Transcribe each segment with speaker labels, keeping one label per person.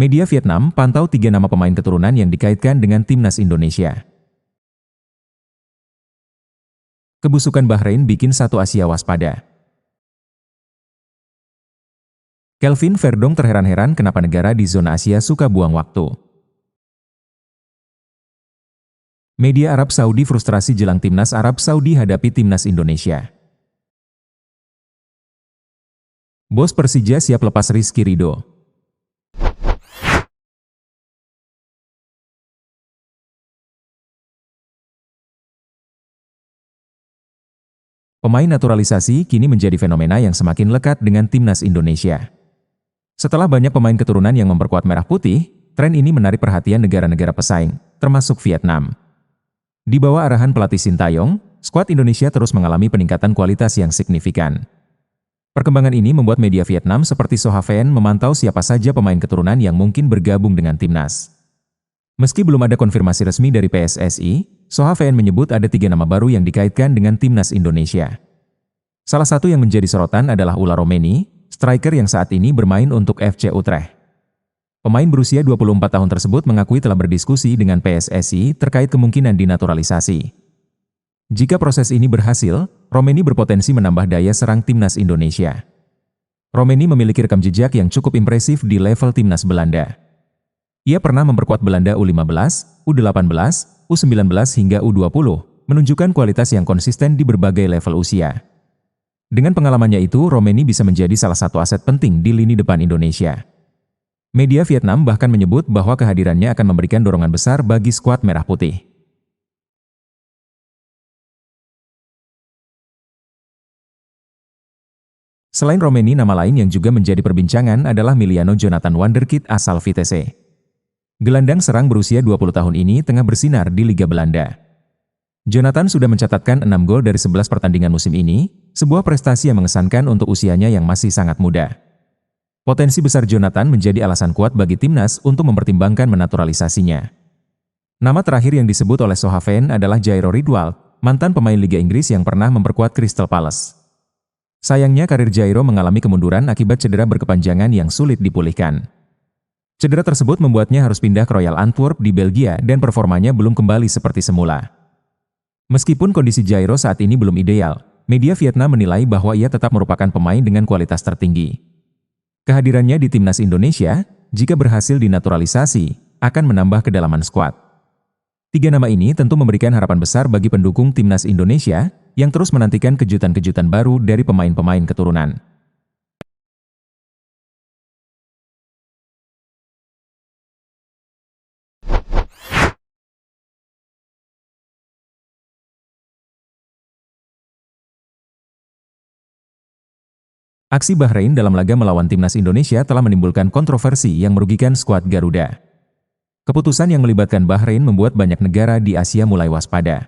Speaker 1: Media Vietnam pantau 3 nama pemain keturunan yang dikaitkan dengan timnas Indonesia. Kebusukan Bahrain bikin satu Asia waspada. Kelvin Verdong terheran-heran kenapa negara di zona Asia suka buang waktu. Media Arab Saudi frustrasi jelang timnas Arab Saudi hadapi timnas Indonesia. Bos Persija siap lepas Rizky Ridho. Pemain naturalisasi kini menjadi fenomena yang semakin lekat dengan timnas Indonesia. Setelah banyak pemain keturunan yang memperkuat merah putih, tren ini menarik perhatian negara-negara pesaing, termasuk Vietnam. Di bawah arahan pelatih Sintayong, skuad Indonesia terus mengalami peningkatan kualitas yang signifikan. Perkembangan ini membuat media Vietnam seperti Sohaven memantau siapa saja pemain keturunan yang mungkin bergabung dengan timnas. Meski belum ada konfirmasi resmi dari PSSI, Sohaven menyebut ada 3 nama baru yang dikaitkan dengan timnas Indonesia. Salah satu yang menjadi sorotan adalah Ula Romeni, striker yang saat ini bermain untuk FC Utrecht. Pemain berusia 24 tahun tersebut mengakui telah berdiskusi dengan PSSI terkait kemungkinan dinaturalisasi. Jika proses ini berhasil, Romeni berpotensi menambah daya serang timnas Indonesia. Romeni memiliki rekam jejak yang cukup impresif di level timnas Belanda. Ia pernah memperkuat Belanda U15, U18, U19 hingga U20, menunjukkan kualitas yang konsisten di berbagai level usia. Dengan pengalamannya itu, Romeni bisa menjadi salah satu aset penting di lini depan Indonesia. Media Vietnam bahkan menyebut bahwa kehadirannya akan memberikan dorongan besar bagi skuad merah putih. Selain Romeni, nama lain yang juga menjadi perbincangan adalah Miliano Jonathan Wonderkid asal Vitesse. Gelandang serang berusia 20 tahun ini tengah bersinar di Liga Belanda. Jonathan sudah mencatatkan 6 gol dari 11 pertandingan musim ini, sebuah prestasi yang mengesankan untuk usianya yang masih sangat muda. Potensi besar Jonathan menjadi alasan kuat bagi timnas untuk mempertimbangkan menaturalisasinya. Nama terakhir yang disebut oleh Sohaven adalah Jairo Ridwald, mantan pemain Liga Inggris yang pernah memperkuat Crystal Palace. Sayangnya karir Jairo mengalami kemunduran akibat cedera berkepanjangan yang sulit dipulihkan. Cedera tersebut membuatnya harus pindah ke Royal Antwerp di Belgia dan performanya belum kembali seperti semula. Meskipun kondisi Jairo saat ini belum ideal, media Vietnam menilai bahwa ia tetap merupakan pemain dengan kualitas tertinggi. Kehadirannya di timnas Indonesia, jika berhasil dinaturalisasi, akan menambah kedalaman skuad. 3 nama ini tentu memberikan harapan besar bagi pendukung timnas Indonesia yang terus menantikan kejutan-kejutan baru dari pemain-pemain keturunan. Aksi Bahrain dalam laga melawan timnas Indonesia telah menimbulkan kontroversi yang merugikan skuad Garuda. Keputusan yang melibatkan Bahrain membuat banyak negara di Asia mulai waspada.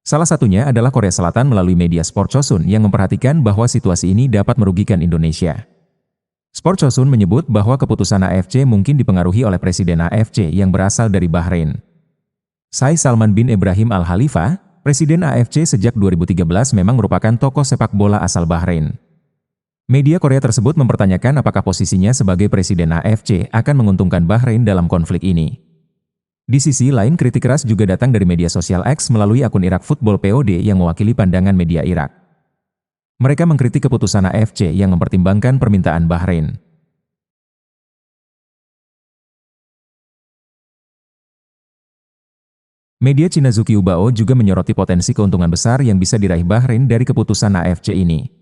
Speaker 1: Salah satunya adalah Korea Selatan melalui media Sport Chosun yang memperhatikan bahwa situasi ini dapat merugikan Indonesia. Sport Chosun menyebut bahwa keputusan AFC mungkin dipengaruhi oleh Presiden AFC yang berasal dari Bahrain. Syekh Salman bin Ibrahim Al Khalifa, Presiden AFC sejak 2013 memang merupakan tokoh sepak bola asal Bahrain. Media Korea tersebut mempertanyakan apakah posisinya sebagai Presiden AFC akan menguntungkan Bahrain dalam konflik ini. Di sisi lain, kritik keras juga datang dari media sosial X melalui akun Irak Football POD yang mewakili pandangan media Irak. Mereka mengkritik keputusan AFC yang mempertimbangkan permintaan Bahrain. Media Cina Zuki Ubao juga menyoroti potensi keuntungan besar yang bisa diraih Bahrain dari keputusan AFC ini.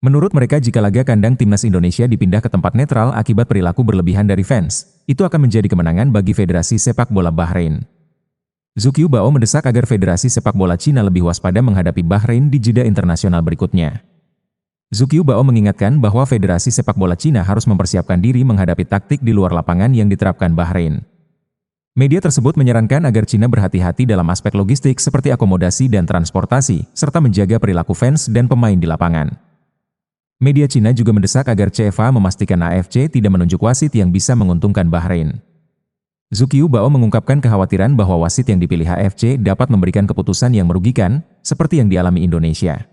Speaker 1: Menurut mereka, jika laga kandang timnas Indonesia dipindah ke tempat netral akibat perilaku berlebihan dari fans, itu akan menjadi kemenangan bagi Federasi Sepak Bola Bahrain. Zuki Ubao mendesak agar Federasi Sepak Bola Cina lebih waspada menghadapi Bahrain di jeda internasional berikutnya. Zuki Ubao mengingatkan bahwa Federasi Sepak Bola Cina harus mempersiapkan diri menghadapi taktik di luar lapangan yang diterapkan Bahrain. Media tersebut menyarankan agar Cina berhati-hati dalam aspek logistik seperti akomodasi dan transportasi, serta menjaga perilaku fans dan pemain di lapangan. Media Cina juga mendesak agar CFA memastikan AFC tidak menunjuk wasit yang bisa menguntungkan Bahrain. Zuki Ubao mengungkapkan kekhawatiran bahwa wasit yang dipilih AFC dapat memberikan keputusan yang merugikan, seperti yang dialami Indonesia.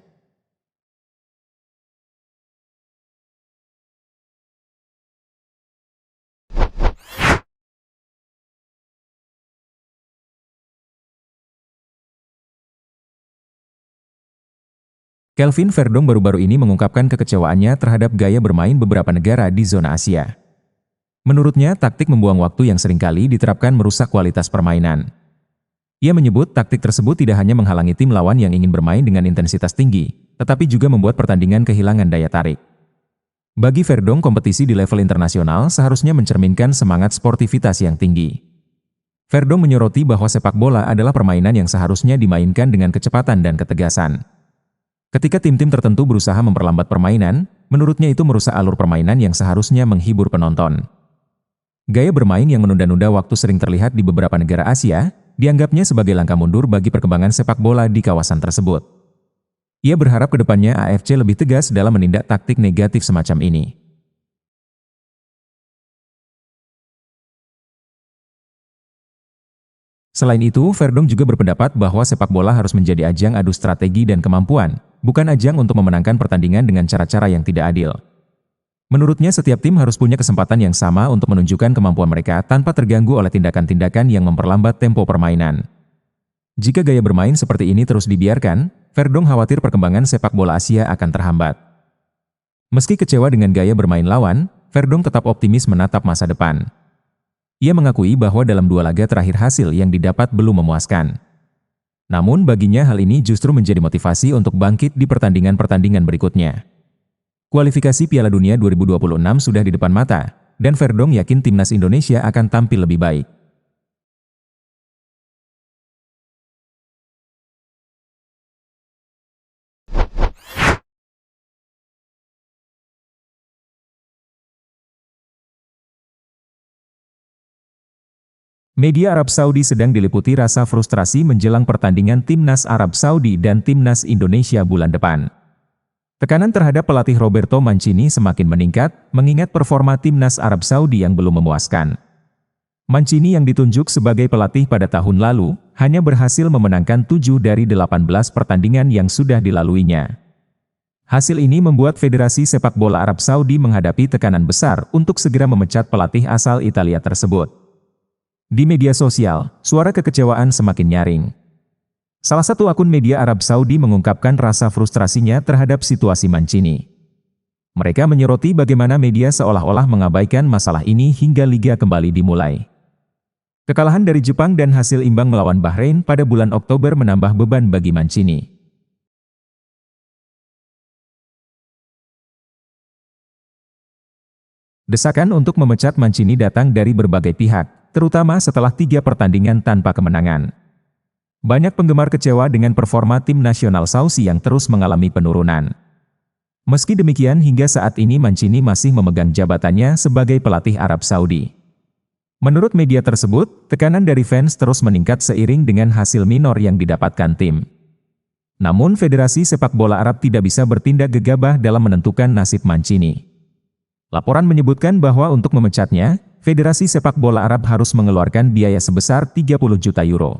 Speaker 1: Kelvin Verdong baru-baru ini mengungkapkan kekecewaannya terhadap gaya bermain beberapa negara di zona Asia. Menurutnya, taktik membuang waktu yang seringkali diterapkan merusak kualitas permainan. Ia menyebut taktik tersebut tidak hanya menghalangi tim lawan yang ingin bermain dengan intensitas tinggi, tetapi juga membuat pertandingan kehilangan daya tarik. Bagi Verdong, kompetisi di level internasional seharusnya mencerminkan semangat sportivitas yang tinggi. Verdong menyoroti bahwa sepak bola adalah permainan yang seharusnya dimainkan dengan kecepatan dan ketegasan. Ketika tim-tim tertentu berusaha memperlambat permainan, menurutnya itu merusak alur permainan yang seharusnya menghibur penonton. Gaya bermain yang menunda-nunda waktu sering terlihat di beberapa negara Asia, dianggapnya sebagai langkah mundur bagi perkembangan sepak bola di kawasan tersebut. Ia berharap ke depannya AFC lebih tegas dalam menindak taktik negatif semacam ini. Selain itu, Verdong juga berpendapat bahwa sepak bola harus menjadi ajang adu strategi dan kemampuan, bukan ajang untuk memenangkan pertandingan dengan cara-cara yang tidak adil. Menurutnya, setiap tim harus punya kesempatan yang sama untuk menunjukkan kemampuan mereka tanpa terganggu oleh tindakan-tindakan yang memperlambat tempo permainan. Jika gaya bermain seperti ini terus dibiarkan, Verdong khawatir perkembangan sepak bola Asia akan terhambat. Meski kecewa dengan gaya bermain lawan, Verdong tetap optimis menatap masa depan. Ia mengakui bahwa dalam 2 laga terakhir hasil yang didapat belum memuaskan. Namun baginya hal ini justru menjadi motivasi untuk bangkit di pertandingan-pertandingan berikutnya. Kualifikasi Piala Dunia 2026 sudah di depan mata, dan Verdong yakin timnas Indonesia akan tampil lebih baik. Media Arab Saudi sedang diliputi rasa frustrasi menjelang pertandingan Timnas Arab Saudi dan Timnas Indonesia bulan depan. Tekanan terhadap pelatih Roberto Mancini semakin meningkat, mengingat performa Timnas Arab Saudi yang belum memuaskan. Mancini yang ditunjuk sebagai pelatih pada tahun lalu, hanya berhasil memenangkan 7 dari 18 pertandingan yang sudah dilaluinya. Hasil ini membuat Federasi Sepak Bola Arab Saudi menghadapi tekanan besar untuk segera memecat pelatih asal Italia tersebut. Di media sosial, suara kekecewaan semakin nyaring. Salah satu akun media Arab Saudi mengungkapkan rasa frustrasinya terhadap situasi Mancini. Mereka menyoroti bagaimana media seolah-olah mengabaikan masalah ini hingga liga kembali dimulai. Kekalahan dari Jepang dan hasil imbang melawan Bahrain pada bulan Oktober menambah beban bagi Mancini. Desakan untuk memecat Mancini datang dari berbagai pihak, terutama setelah 3 pertandingan tanpa kemenangan. Banyak penggemar kecewa dengan performa tim nasional Saudi yang terus mengalami penurunan. Meski demikian, hingga saat ini Mancini masih memegang jabatannya sebagai pelatih Arab Saudi. Menurut media tersebut, tekanan dari fans terus meningkat seiring dengan hasil minor yang didapatkan tim. Namun Federasi Sepak Bola Arab tidak bisa bertindak gegabah dalam menentukan nasib Mancini. Laporan menyebutkan bahwa untuk memecatnya, Federasi Sepak Bola Arab harus mengeluarkan biaya sebesar 30 juta euro.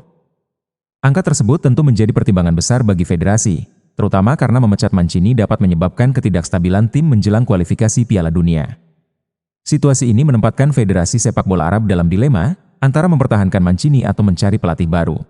Speaker 1: Angka tersebut tentu menjadi pertimbangan besar bagi federasi, terutama karena memecat Mancini dapat menyebabkan ketidakstabilan tim menjelang kualifikasi Piala Dunia. Situasi ini menempatkan Federasi Sepak Bola Arab dalam dilema antara mempertahankan Mancini atau mencari pelatih baru.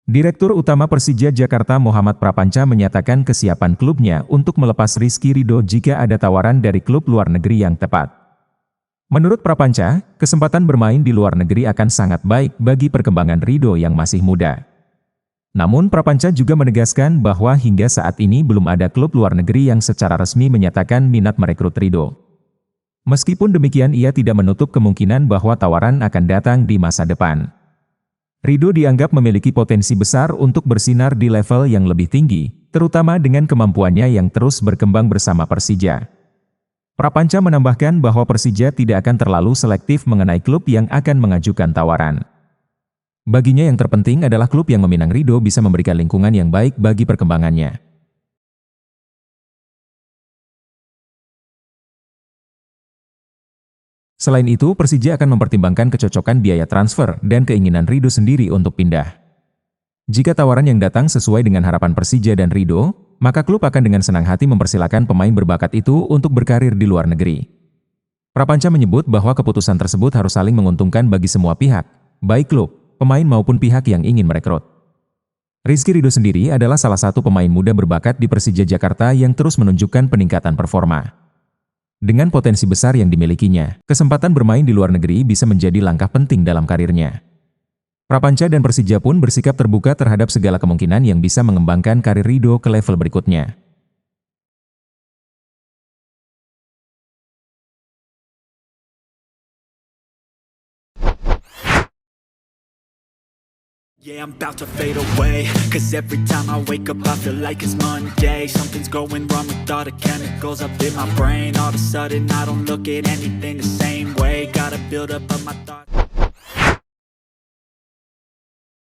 Speaker 1: Direktur Utama Persija Jakarta Muhammad Prapanca menyatakan kesiapan klubnya untuk melepas Rizky Ridho jika ada tawaran dari klub luar negeri yang tepat. Menurut Prapanca, kesempatan bermain di luar negeri akan sangat baik bagi perkembangan Ridho yang masih muda. Namun Prapanca juga menegaskan bahwa hingga saat ini belum ada klub luar negeri yang secara resmi menyatakan minat merekrut Ridho. Meskipun demikian, ia tidak menutup kemungkinan bahwa tawaran akan datang di masa depan. Ridho dianggap memiliki potensi besar untuk bersinar di level yang lebih tinggi, terutama dengan kemampuannya yang terus berkembang bersama Persija. Prapanca menambahkan bahwa Persija tidak akan terlalu selektif mengenai klub yang akan mengajukan tawaran. Baginya yang terpenting adalah klub yang meminang Ridho bisa memberikan lingkungan yang baik bagi perkembangannya. Selain itu, Persija akan mempertimbangkan kecocokan biaya transfer dan keinginan Ridho sendiri untuk pindah. Jika tawaran yang datang sesuai dengan harapan Persija dan Ridho, maka klub akan dengan senang hati mempersilakan pemain berbakat itu untuk berkarir di luar negeri. Prapanca menyebut bahwa keputusan tersebut harus saling menguntungkan bagi semua pihak, baik klub, pemain maupun pihak yang ingin merekrut. Rizky Ridho sendiri adalah salah satu pemain muda berbakat di Persija Jakarta yang terus menunjukkan peningkatan performa. Dengan potensi besar yang dimilikinya, kesempatan bermain di luar negeri bisa menjadi langkah penting dalam karirnya. Prapanca dan Persija pun bersikap terbuka terhadap segala kemungkinan yang bisa mengembangkan karir Ridho ke level berikutnya.
Speaker 2: Yeah, I'm about to fade away, cause every time I wake up I feel like it's Monday. Something's going wrong with all the chemicals up in my brain. All of a sudden I don't look at anything the same way. Gotta build up of my thoughts.